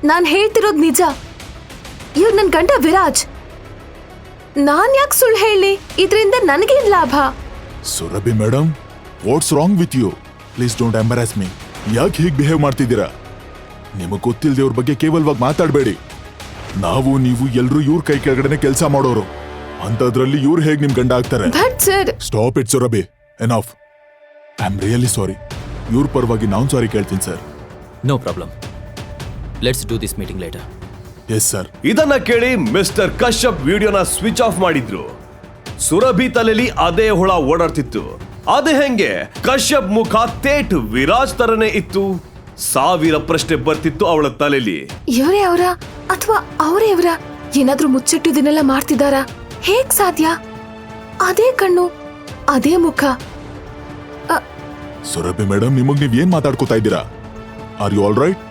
ನಾನ್ ಹೇಳ್ತಿರೋದ್ ನಿಜ. ಇವ್ರು ನನ್ ಗಂಡ ವಿರಾಜ್. ನಾನ್ ಯಾಕೆ ಸುಳ್ಳು ಹೇಳಿ? ಇದರಿಂದ ನನಗೇನ್ ಲಾಭ? Surabhi madam, what's wrong with you? Please don't embarrass me. ಯಾಕೆ ಹೀಗೆ ಬಿಹೇವ್ ಮಾಡ್ತಿದ್ದೀರಾ? ನಿಮಗ್ ಗೊತ್ತಿಲ್ದೆ ಇವ್ರ ಬಗ್ಗೆ ಕೇವಲವಾಗಿ ಮಾತಾಡಬೇಡಿ. ನಾವು ನೀವು ಎಲ್ರು ಇವ್ರ ಕೈ ಕೆಳಗಡೆನೆ ಕೆಲಸ ಮಾಡೋರು. ಅಂತದ್ರಲ್ಲಿ ಇವ್ರು ಹೇಗ್ ನಿಮ್ ಗಂಡ ಆಗ್ತಾರೆ? But sir, stop it Surabhi, enough. I am really sorry. ಇವ್ರ ಪರವಾಗಿ ನಾನು ಸಾರಿ ಕೇಳ್ತೀನಿ sir. No problem. Let's do this meeting later. Yes sir. ಇದನ್ನ ಕೇಳಿ ಮಿಸ್ಟರ್ ಕಶ್ಯಪ್ ವಿಡಿಯೋನ ಸ್ವಿಚ್ ಆಫ್ ಮಾಡಿದ್ರು. ಸುರಭಿ ತಲೆಲಿ ಅದೇ ಹುಳ ಓಡಾಡ್ತಿತ್ತು. ಅದೇ ಹೆಂಗೆ ಕಶ್ಯಪ್ ಮುಖ ತೇಟ್ ವಿರಾಜ್ ತರನೇ ಇತ್ತು. ಸಾವಿರ ಪ್ರಶ್ನೆ ಬರ್ತಿತ್ತು ಅವಳ ತಲೆಲಿ. ಇವರೇ ಅವರ ಅಥವಾ ಅವರೇ ಇವರ? ಏನಾದ್ರೂ ಮುಚ್ಚಿಟ್ಟಿದ್ದನ್ನೆಲ್ಲ ಮಾಡ್ತಿದಾರಾ? ಹೇಗ್ ಸಾಧ್ಯ? ಅದೇ ಕಣ್ಣು, ಅದೇ ಮುಖ. ಸುರಭಿ ಮೇಡಮ್, ನಿಮಗ್ ನೀವ್ ಏನ್ ಮಾತಾಡ್ಕೋತಾ ಇದ್ದೀರಾ? Are you all right?